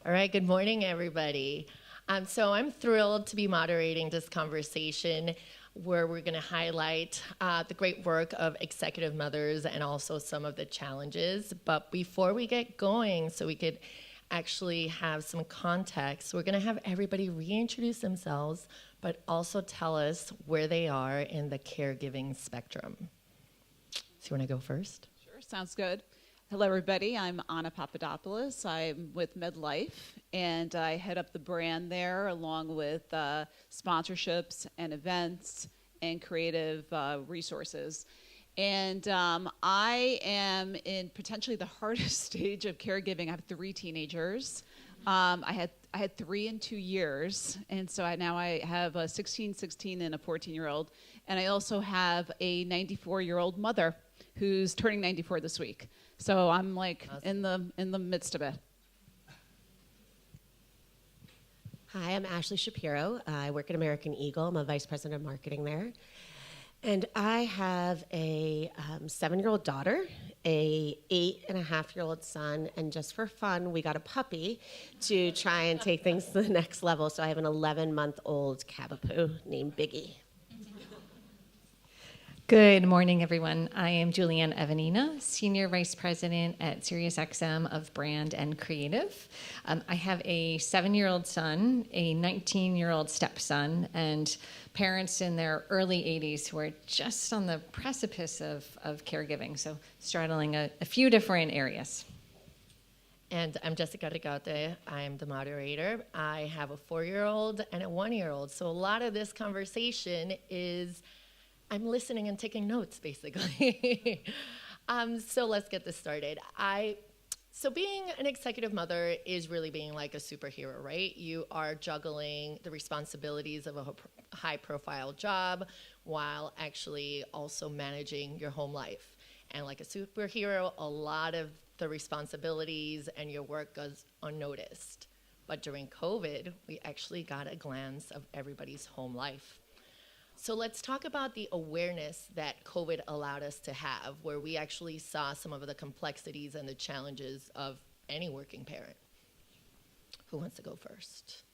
All right, good morning, everybody. So I'm thrilled to be moderating this conversation where we're going to highlight the great work of executive mothers and also some of the challenges. But before we get going, so we could actually have some context, we're going to have everybody reintroduce themselves, but also tell us where they are in the caregiving spectrum. So you want to go first? Sure, sounds good. Hello, everybody. I'm Anna Papadopoulos. I'm with MedLife, and I head up the brand there along with sponsorships and events and creative resources. And I am in potentially the hardest stage of caregiving. I have 3 teenagers. I had 3 in 2 years, and so now I have a 16, and a 14-year-old. And I also have a 94-year-old mother who's turning 94 this week. So I'm like awesome. in the midst of it. Hi, I'm Ashley Schapiro. I work at American Eagle. I'm a vice president of marketing there. And I have a 7-year-old daughter, a 8.5-year-old son, and just for fun, we got a puppy to try and take things to the next level. So I have an 11-month-old Cavapoo named Biggie. Good morning, everyone. I am JulieAnne Evanina, Senior Vice President at SiriusXM of Brand and Creative. I have a 7-year-old son, a 19-year-old stepson, and parents in their early 80s who are just on the precipice of caregiving, so straddling a few different areas. And I'm Jessica Ricaurte. I'm the moderator. I have a 4-year-old and a 1-year-old. So a lot of this conversation is I'm listening and taking notes, basically. So let's get this started. So being an executive mother is really being like a superhero, right? You are juggling the responsibilities of a high-profile job while actually also managing your home life. And like a superhero, a lot of the responsibilities and your work goes unnoticed. But during COVID, we actually got a glance of everybody's home life. So let's talk about the awareness that COVID allowed us to have, where we actually saw some of the complexities and the challenges of any working parent. Who wants to go first?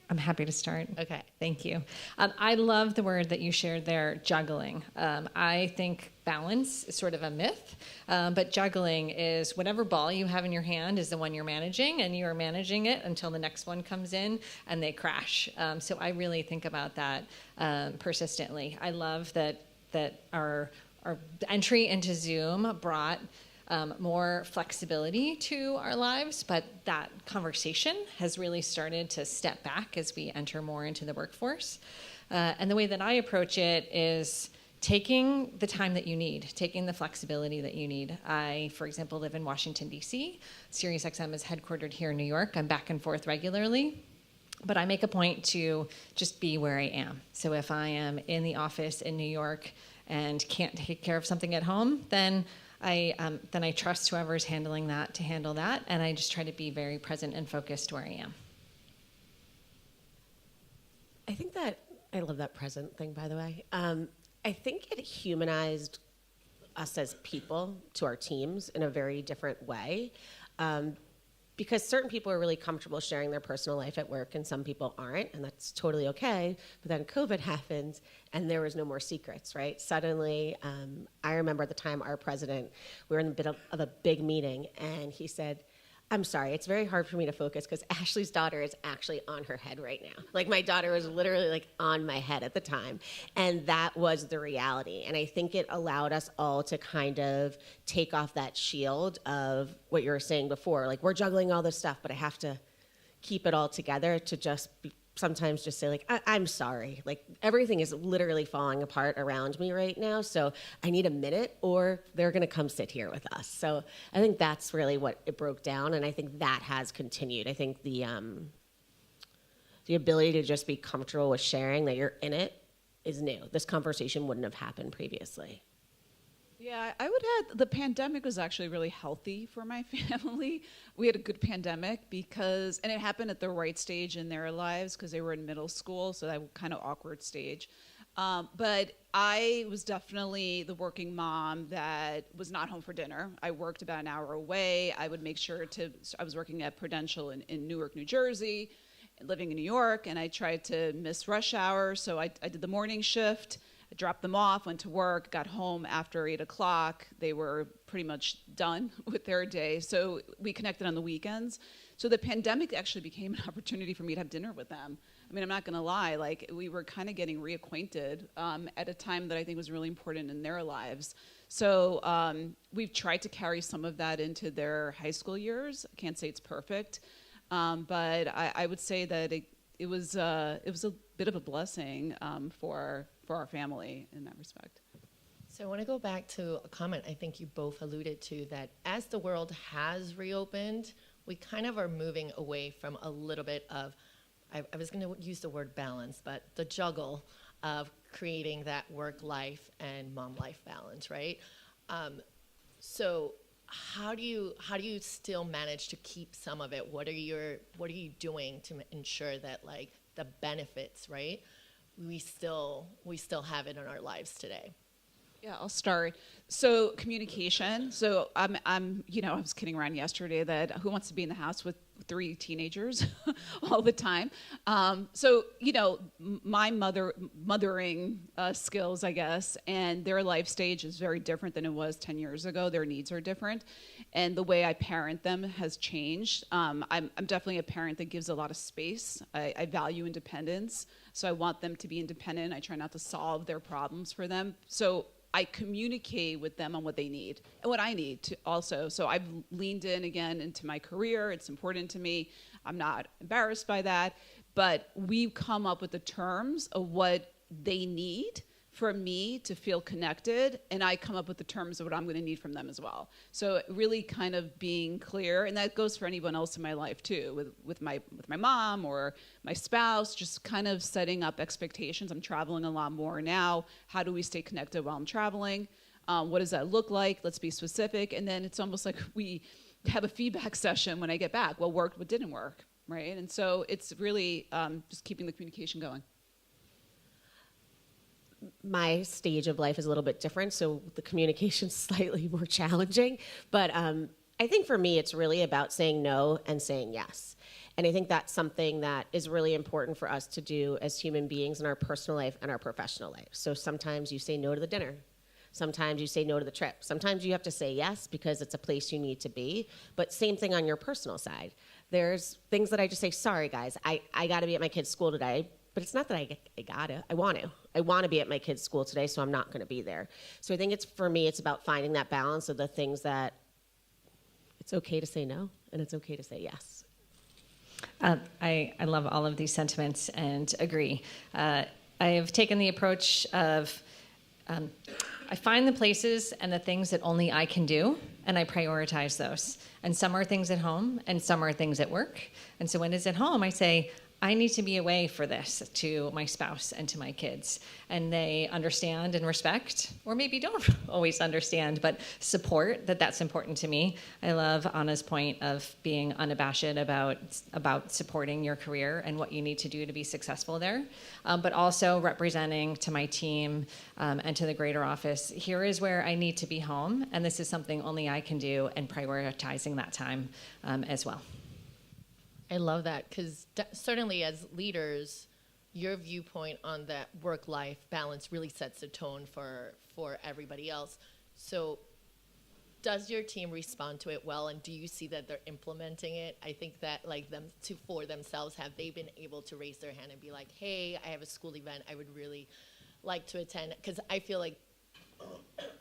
I'm happy to start. Okay. Thank you. I love the word that you shared there, juggling. I think balance is sort of a myth, but juggling is whatever ball you have in your hand is the one you're managing, and you are managing it until the next one comes in and they crash. So I really think about that persistently. I love that our entry into Zoom brought more flexibility to our lives, but that conversation has really started to step back as we enter more into the workforce. And the way that I approach it is taking the time that you need, taking the flexibility that you need. I, for example, live in Washington, D.C. SiriusXM is headquartered here in New York. I'm back and forth regularly. But I make a point to just be where I am. So if I am in the office in New York and can't take care of something at home, then I trust whoever's handling that to handle that, and I just try to be very present and focused where I am. I think that, I love that present thing, by the way. I think it humanized us as people to our teams in a very different way. Because certain people are really comfortable sharing their personal life at work and some people aren't, and that's totally okay. But then COVID happened and there was no more secrets, right? Suddenly, I remember at the time our president, we were in the middle of a big meeting and he said, I'm sorry, it's very hard for me to focus because Ashley's daughter is actually on her head right now. Like my daughter was literally like on my head at the time. And that was the reality. And I think it allowed us all to kind of take off that shield of what you were saying before. Like we're juggling all this stuff, but I have to keep it all together to just sometimes just say like, I'm sorry. Like everything is literally falling apart around me right now. So I need a minute or they're going to come sit here with us. So I think that's really what it broke down. And I think that has continued. I think the ability to just be comfortable with sharing that you're in it is new. This conversation wouldn't have happened previously. Yeah, I would add the pandemic was actually really healthy for my family. We had a good pandemic and it happened at the right stage in their lives because they were in middle school, so that kind of awkward stage. But I was definitely the working mom that was not home for dinner. I worked about an hour away. I would make sure I was working at Prudential in Newark, New Jersey, living in New York, and I tried to miss rush hour. So I did the morning shift. I dropped them off, went to work, got home after 8 o'clock. They were pretty much done with their day. So we connected on the weekends. So the pandemic actually became an opportunity for me to have dinner with them. I mean, I'm not going to lie, like we were kind of getting reacquainted at a time that I think was really important in their lives. So we've tried to carry some of that into their high school years. I can't say it's perfect, but I would say that it was a bit of a blessing for our family in that respect. So I want to go back to a comment I think you both alluded to, that as the world has reopened, we kind of are moving away from a little bit of, I was going to use the word balance, but the juggle of creating that work-life and mom-life balance, right? So how do you still manage to keep some of it? What are you doing to ensure that like the benefits, right? We still have it in our lives today. Yeah, I'll start. So communication. So I was kidding around yesterday that who wants to be in the house with 3 teenagers all the time? My mothering skills, I guess, and their life stage is very different than it was 10 years ago. Their needs are different, and the way I parent them has changed. I'm definitely a parent that gives a lot of space. I value independence, so I want them to be independent. I try not to solve their problems for them. So I communicate with them on what they need and what I need to also. So I've leaned in again into my career. It's important to me. I'm not embarrassed by that. But we've come up with the terms of what they need for me to feel connected, and I come up with the terms of what I'm going to need from them as well. So really kind of being clear, and that goes for anyone else in my life too, with my mom or my spouse, just kind of setting up expectations. I'm traveling a lot more now. How do we stay connected while I'm traveling? What does that look like? Let's be specific. And then it's almost like we have a feedback session when I get back. What worked, what didn't work, right? And so it's really just keeping the communication going. My stage of life is a little bit different, so the communication's slightly more challenging. But I think for me, it's really about saying no and saying yes. And I think that's something that is really important for us to do as human beings in our personal life and our professional life. So sometimes you say no to the dinner. Sometimes you say no to the trip. Sometimes you have to say yes because it's a place you need to be. But same thing on your personal side. There's things that I just say, sorry, guys, I got to be at my kid's school today. But it's not that I gotta. I want to. I want to be at my kid's school today, so I'm not going to be there. So I think for me, it's about finding that balance of the things that it's okay to say no and it's okay to say yes. I love all of these sentiments and agree. I have taken the approach of I find the places and the things that only I can do, and I prioritize those. And some are things at home, and some are things at work. And so when it's at home, I say, I need to be away for this to my spouse and to my kids. And they understand and respect, or maybe don't always understand, but support that that's important to me. I love Anna's point of being unabashed about supporting your career and what you need to do to be successful there, but also representing to my team and to the greater office, here is where I need to be home, and this is something only I can do, and prioritizing that time as well. I love that, because certainly as leaders, your viewpoint on that work-life balance really sets the tone for everybody else. So does your team respond to it well, and do you see that they're implementing it? I think that for themselves, have they been able to raise their hand and be like, hey, I have a school event I would really like to attend? Because I feel like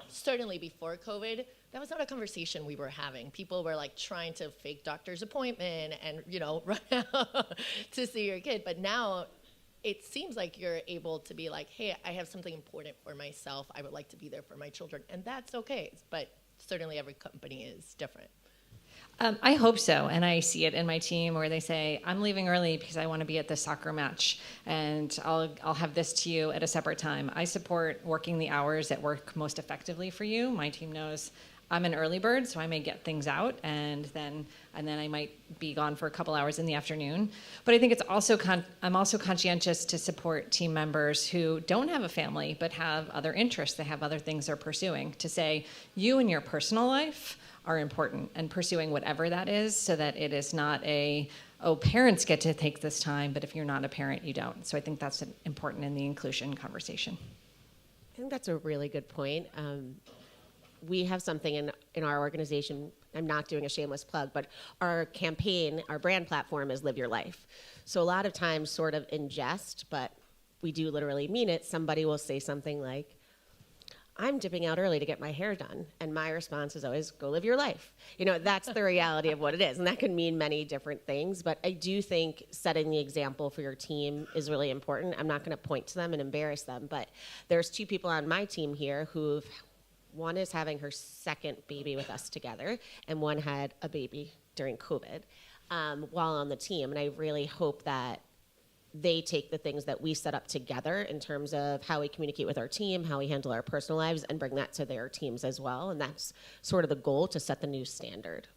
certainly before COVID, that was not a conversation we were having. People were like trying to fake doctor's appointment and, run out to see your kid. But now it seems like you're able to be like, hey, I have something important for myself. I would like to be there for my children. And that's okay. But certainly every company is different. I hope so, and I see it in my team where they say, I'm leaving early because I want to be at the soccer match, and I'll have this to you at a separate time. I support working the hours that work most effectively for you. My team knows I'm an early bird, so I may get things out, and then I might be gone for a couple hours in the afternoon. But I think it's also I'm also conscientious to support team members who don't have a family but have other interests. They have other things they're pursuing. To say you and your personal life are important, and pursuing whatever that is, so that it is not parents get to take this time, but if you're not a parent, you don't. So I think that's important in the inclusion conversation. I think that's a really good point. We have something in our organization. I'm not doing a shameless plug, but our campaign, our brand platform is Live Your Life. So a lot of times, sort of in jest, but we do literally mean it, somebody will say something like, I'm dipping out early to get my hair done. And my response is always, go live your life. That's the reality of what it is. And that can mean many different things. But I do think setting the example for your team is really important. I'm not going to point to them and embarrass them. But there's 2 people on my team here one is having her second baby with us together, and one had a baby during COVID while on the team. And I really hope that they take the things that we set up together in terms of how we communicate with our team, how we handle our personal lives, and bring that to their teams as well. And that's sort of the goal, to set the new standard.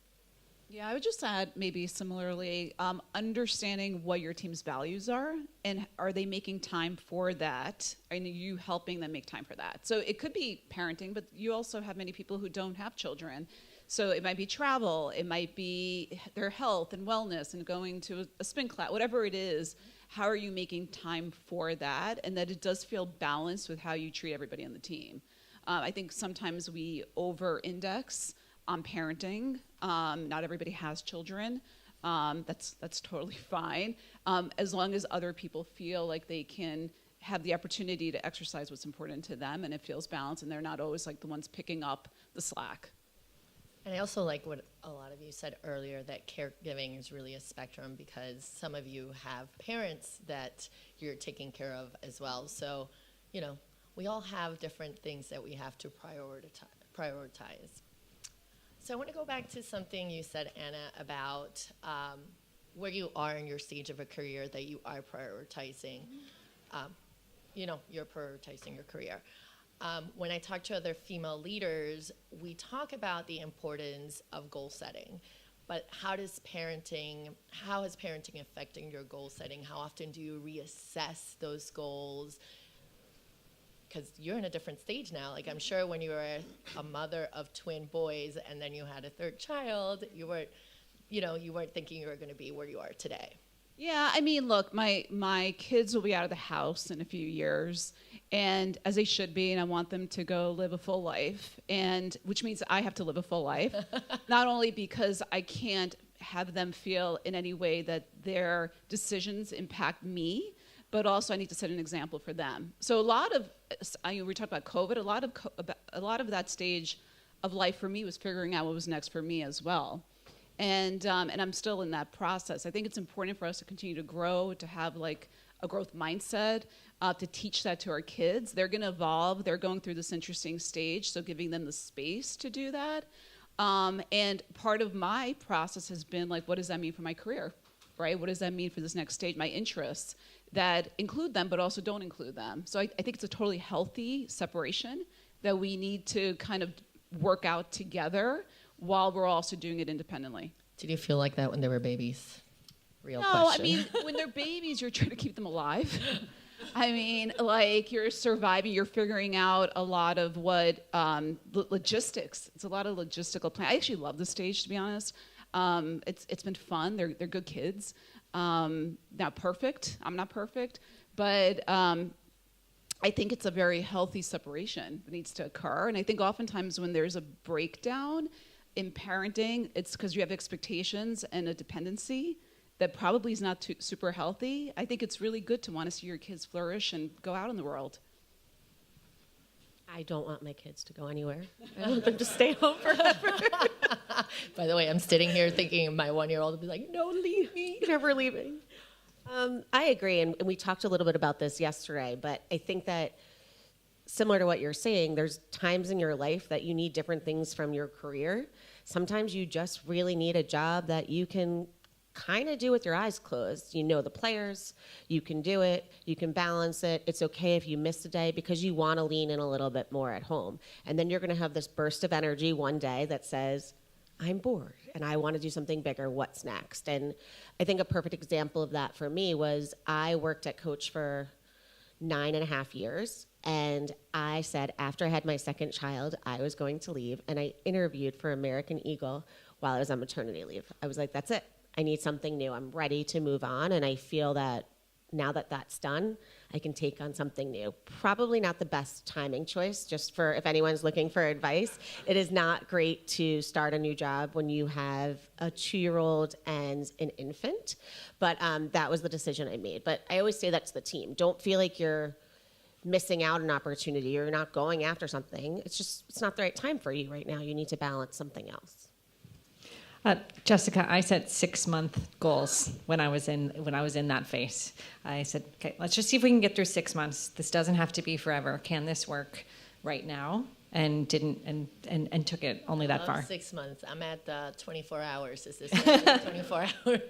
Yeah, I would just add maybe similarly, understanding what your team's values are, and are they making time for that? Are you helping them make time for that? So it could be parenting, but you also have many people who don't have children. So it might be travel, it might be their health and wellness and going to a spin class, whatever it is. How are you making time for that? And that it does feel balanced with how you treat everybody on the team. I think sometimes we over-index on parenting. Not everybody has children. That's totally fine. As long as other people feel like they can have the opportunity to exercise what's important to them, and it feels balanced, and they're not always like the ones picking up the slack. And I also like what a lot of you said earlier, that caregiving is really a spectrum, because some of you have parents that you're taking care of as well. So, we all have different things that we have to prioritize. So I want to go back to something you said, Anna, about where you are in your stage of a career that you are prioritizing. You're prioritizing your career. When I talk to other female leaders, we talk about the importance of goal setting. But how is parenting affecting your goal setting? How often do you reassess those goals? Because you're in a different stage now. Like, I'm sure when you were a mother of twin boys and then you had a third child, you weren't thinking you were going to be where you are today. Yeah, I mean, look, my kids will be out of the house in a few years, and as they should be, and I want them to go live a full life, and which means I have to live a full life, not only because I can't have them feel in any way that their decisions impact me, but also I need to set an example for them. So we talked about COVID. A lot of that stage of life for me was figuring out what was next for me as well. And I'm still in that process. I think it's important for us to continue to grow, to have like a growth mindset, to teach that to our kids. They're going to evolve. They're going through this interesting stage, so giving them the space to do that. And part of my process has been like, what does that mean for my career, right? What does that mean for this next stage? My interests that include them, but also don't include them. So I think it's a totally healthy separation that we need to kind of work out together while we're also doing it independently. Did you feel like that when they were babies? Real No, question. I mean, when they're babies, you're trying to keep them alive. I mean, like, you're surviving, you're figuring out a lot of what logistics. It's a lot of logistical planning. I actually love the stage, to be honest. It's been fun. They're good kids. Not perfect. I'm not perfect, but I think it's a very healthy separation that needs to occur. And I think oftentimes when there's a breakdown in parenting, it's because you have expectations and a dependency that probably is not super healthy. I think it's really good to want to see your kids flourish and go out in the world. I don't want my kids to go anywhere. I want them to stay home forever. By the way, I'm sitting here thinking my 1-year-old will be like, no, leave me. Never leaving. I agree, and we talked a little bit about this yesterday, but I think that similar to what you're saying, there's times in your life that you need different things from your career. Sometimes you just really need a job that you can kind of do with your eyes closed. You know the players, you can do it, you can balance it. It's okay if you miss a day because you want to lean in a little bit more at home. And then you're going to have this burst of energy one day that says, I'm bored and I want to do something bigger. What's next? And I think a perfect example of that for me was I worked at Coach for 9.5 years. And I said after I had my second child, I was going to leave. And I interviewed for American Eagle while I was on maternity leave. I was like, that's it. I need something new. I'm ready to move on. And I feel that now that that's done, I can take on something new. Probably not the best timing choice, just for if anyone's looking for advice. It is not great to start a new job when you have a 2-year-old and an infant. But that was the decision I made. But I always say that to the team. Don't feel like you're missing out an opportunity or you're not going after something. It's not the right time for you right now. You need to balance something else. Jessica, I set 6-month goals when I was in that phase. I said, okay, let's just see if we can get through 6 months. This doesn't have to be forever. Can this work right now? And didn't and took it only that far. 6 months. I'm at 24 hours. Is this 24 hours?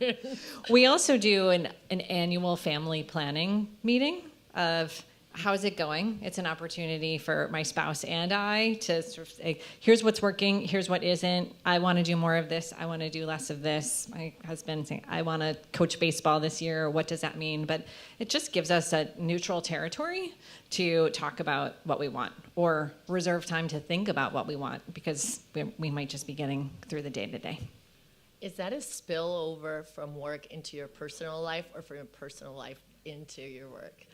We also do an annual family planning meeting of how's it going? It's an opportunity for my spouse and I to sort of say, here's what's working, here's what isn't. I want to do more of this. I want to do less of this. My husband saying, I want to coach baseball this year. What does that mean? But it just gives us a neutral territory to talk about what we want or reserve time to think about what we want because we might just be getting through the day to day. Is that a spillover from work into your personal life or from your personal life into your work?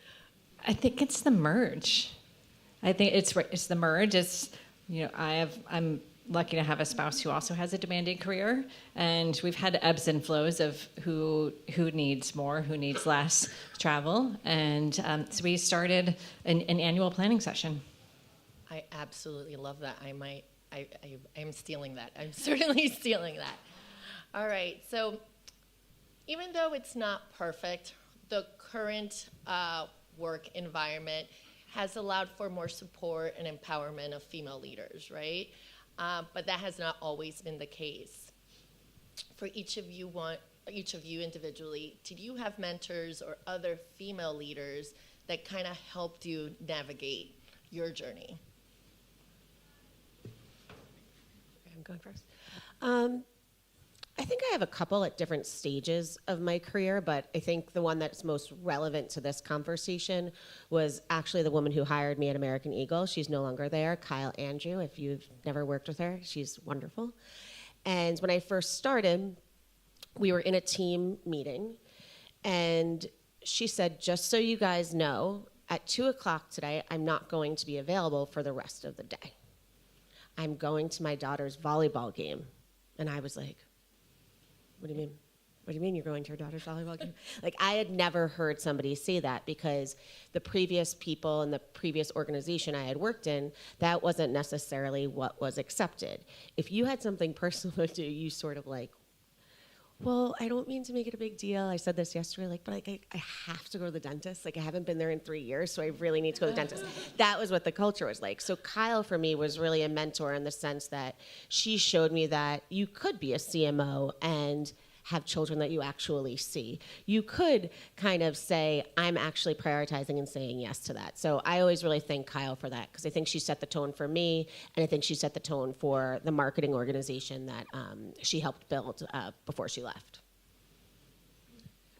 I think it's the merge. I think it's the merge. It's, I'm lucky to have a spouse who also has a demanding career, and we've had ebbs and flows of who needs more, who needs less travel, and so we started an annual planning session. I absolutely love that. I'm stealing that. I'm certainly stealing that. All right. So even though it's not perfect, the current work environment has allowed for more support and empowerment of female leaders, right? But that has not always been the case. For each of you individually, did you have mentors or other female leaders that kind of helped you navigate your journey? I'm going first. I think I have a couple at different stages of my career, but I think the one that's most relevant to this conversation was actually the woman who hired me at American Eagle. She's no longer there, Kyle Andrew. If you've never worked with her, she's wonderful. And when I first started, we were in a team meeting, and she said, just so you guys know, at 2 o'clock today, I'm not going to be available for the rest of the day. I'm going to my daughter's volleyball game. And I was like, what do you mean? What do you mean you're going to your daughter's volleyball game? Like, I had never heard somebody say that because the previous people in the previous organization I had worked in, that wasn't necessarily what was accepted. If you had something personal to do, you sort of like, well, I don't mean to make it a big deal. I said this yesterday, but I have to go to the dentist. I haven't been there in 3 years, so I really need to go to the dentist. That was what the culture was like. So Kyle, for me, was really a mentor in the sense that she showed me that you could be a CMO and have children that you actually see. You could kind of say, I'm actually prioritizing and saying yes to that. So I always really thank Kyle for that because I think she set the tone for me, and I think she set the tone for the marketing organization that she helped build before she left.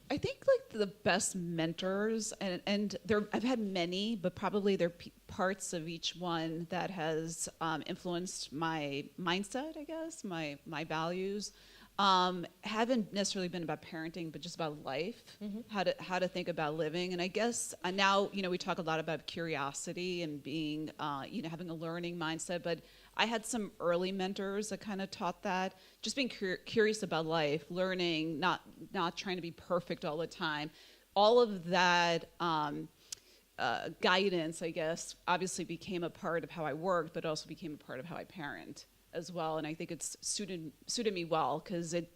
I think the best mentors, and I've had many, but probably there are parts of each one that has influenced my mindset, I guess, my values. Haven't necessarily been about parenting, but just about life, how to think about living. And I guess now, we talk a lot about curiosity and being, having a learning mindset, but I had some early mentors that kind of taught that, just being curious about life, learning, not trying to be perfect all the time. All of that guidance, I guess, obviously became a part of how I worked, but also became a part of how I parent as well, and I think it's suited me well because it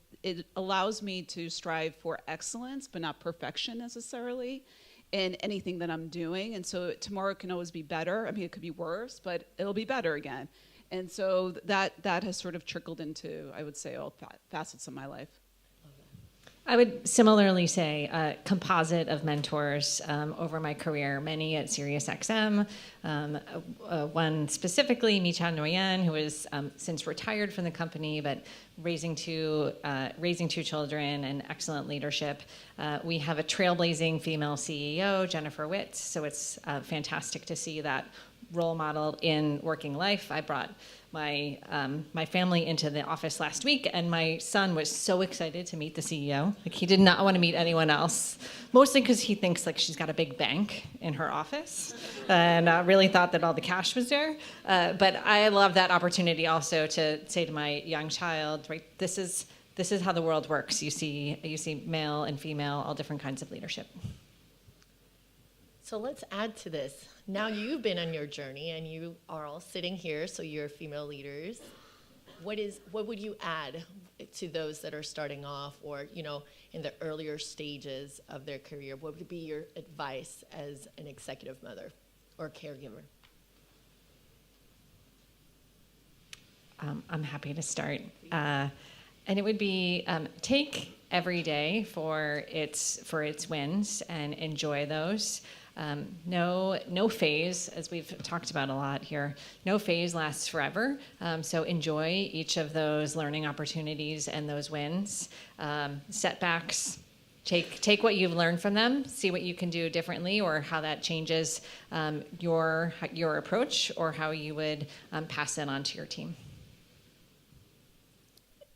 allows me to strive for excellence, but not perfection necessarily in anything that I'm doing. And so tomorrow can always be better. I mean, it could be worse, but it'll be better again. And so that has sort of trickled into, I would say, all facets of my life. I would similarly say a composite of mentors over my career, many at SiriusXM, one specifically, Michan Nguyen, who is since retired from the company, but raising two children and excellent leadership. We have a trailblazing female CEO, Jennifer Witt, so it's fantastic to see that role model in working life. I brought my family into the office last week, and my son was so excited to meet the CEO. Like, he did not want to meet anyone else, mostly because he thinks like she's got a big bank in her office, and really thought that all the cash was there. But I love that opportunity also to say to my young child, right, this is how the world works. You see male and female, all different kinds of leadership. So let's add to this. Now you've been on your journey and you are all sitting here, so you're female leaders. What would you add to those that are starting off or, in the earlier stages of their career? What would be your advice as an executive mother or caregiver? I'm happy to start. And it would be take every day for its wins and enjoy those. No phase, as we've talked about a lot here, no phase lasts forever. So enjoy each of those learning opportunities and those wins. Setbacks, take what you've learned from them, see what you can do differently or how that changes your approach or how you would pass it on to your team.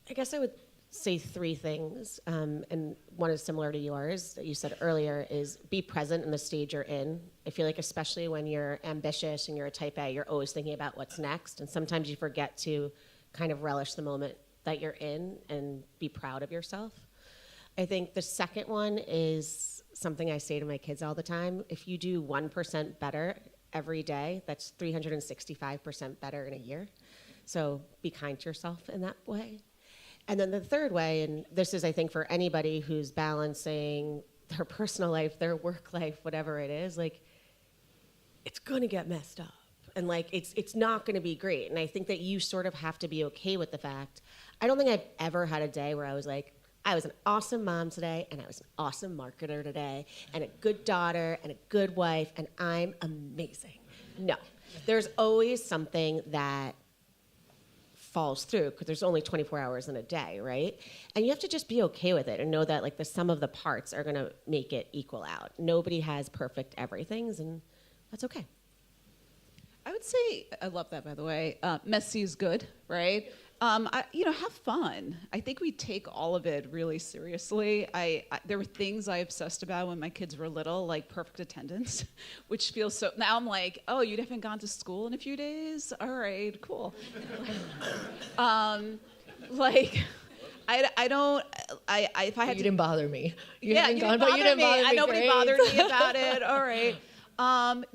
I guess I would say three things, and one is similar to yours that you said earlier, is be present in the stage you're in. I feel like especially when you're ambitious and you're a type A, you're always thinking about what's next, and sometimes you forget to kind of relish the moment that you're in and be proud of yourself. I think the second one is something I say to my kids all the time. If you do 1% better every day, that's 365% better in a year. So be kind to yourself in that way. And then the third way, and this is, I think, for anybody who's balancing their personal life, their work life, whatever it is, like, it's going to get messed up. And, like, it's not going to be great. And I think that you sort of have to be okay with the fact. I don't think I've ever had a day where I was like, I was an awesome mom today, and I was an awesome marketer today, and a good daughter, and a good wife, and I'm amazing. No. There's always something that falls through because there's only 24 hours in a day, right? And you have to just be okay with it and know that like the sum of the parts are going to make it equal out. Nobody has perfect everythings, and that's okay. I would say, I love that, by the way. Messy is good, right? Have fun. I think we take all of it really seriously. There were things I obsessed about when my kids were little, like perfect attendance, which feels so. Now I'm like, oh, you haven't gone to school in a few days? All right, cool. If I had You didn't bother me. You didn't bother me. Nobody bothered me about it. All right.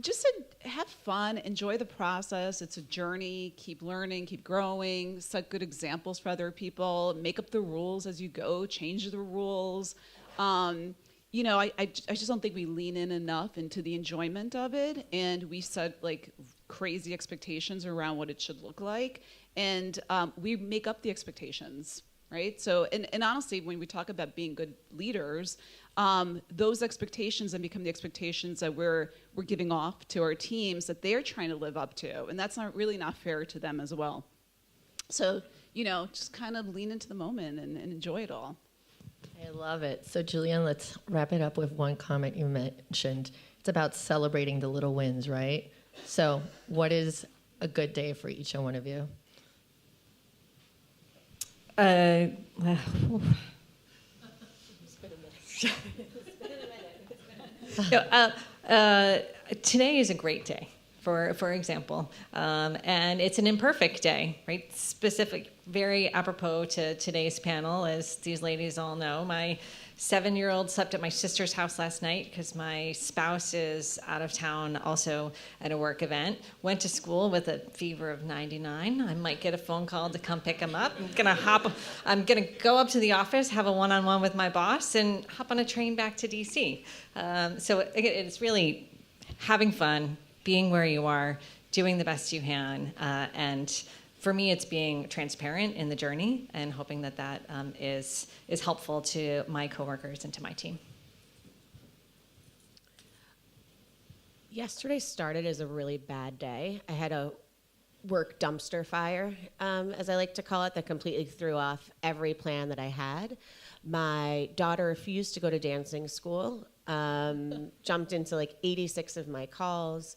Just to have fun, enjoy the process. It's a journey. Keep learning, keep growing. Set good examples for other people. Make up the rules as you go. Change the rules. I just don't think we lean in enough into the enjoyment of it, and we set like crazy expectations around what it should look like, and we make up the expectations, right? So, and honestly, when we talk about being good leaders, those expectations then become the expectations that we're giving off to our teams that they're trying to live up to, and that's not fair to them as well. So, just kind of lean into the moment and enjoy it all. I love it. So, JulieAnne, let's wrap it up with one comment you mentioned. It's about celebrating the little wins, right? So, what is a good day for each and one of you? Today is a great day, for example, and it's an imperfect day, right? Specific, very apropos to today's panel, as these ladies all know. My 7-year-old slept at my sister's house last night because my spouse is out of town, also at a work event. Went to school with a fever of 99. I might get a phone call to come pick him up. I'm gonna go up to the office, have a one-on-one with my boss, and hop on a train back to DC. So it's really having fun, being where you are, doing the best you can, and for me, it's being transparent in the journey and hoping that that is helpful to my coworkers and to my team. Yesterday started as a really bad day. I had a work dumpster fire, as I like to call it, that completely threw off every plan that I had. My daughter refused to go to dancing school, jumped into like 86 of my calls,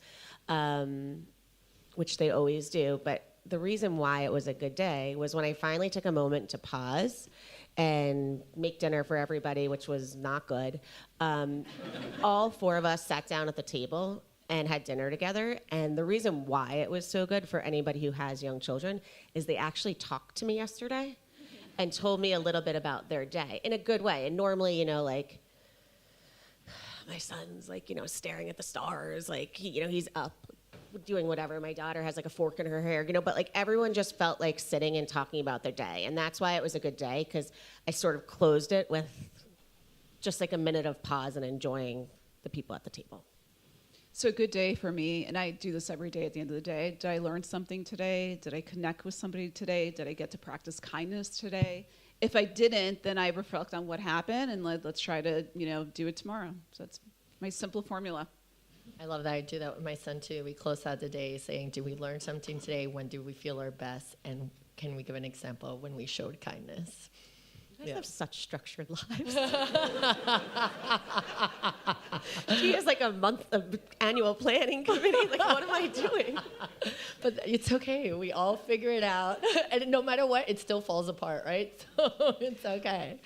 which they always do. But the reason why it was a good day was when I finally took a moment to pause and make dinner for everybody, which was not good. All four of us sat down at the table and had dinner together. And the reason why it was so good for anybody who has young children is they actually talked to me yesterday and told me a little bit about their day in a good way. And normally, you know, like, my son's like, you know, staring at the stars, like, he's up doing whatever. My daughter has like a fork in her hair, but like everyone just felt like sitting and talking about their day. And that's why it was a good day, because I sort of closed it with just like a minute of pause and enjoying the people at the table. So a good day for me, and I do this every day at the end of the day. Did I learn something today? Did I connect with somebody today? Did I get to practice kindness today? If I didn't, then I reflect on what happened and let's try to, do it tomorrow. So that's my simple formula. I love that. I do that with my son too. We close out the day saying, did we learn something today? When do we feel our best? And can we give an example when we showed kindness? You guys have such structured lives. She has like a month of annual planning committee. Like, what am I doing? But it's okay. We all figure it out. And no matter what, it still falls apart, right? So it's okay.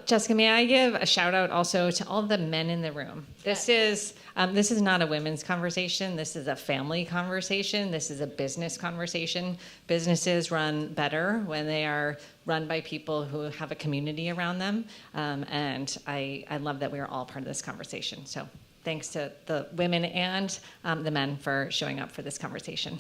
Jessica, may I give a shout out also to all the men in the room? This is not a women's conversation. This is a family conversation. This is a business conversation. Businesses run better when they are run by people who have a community around them. And I love that we are all part of this conversation. So thanks to the women and the men for showing up for this conversation.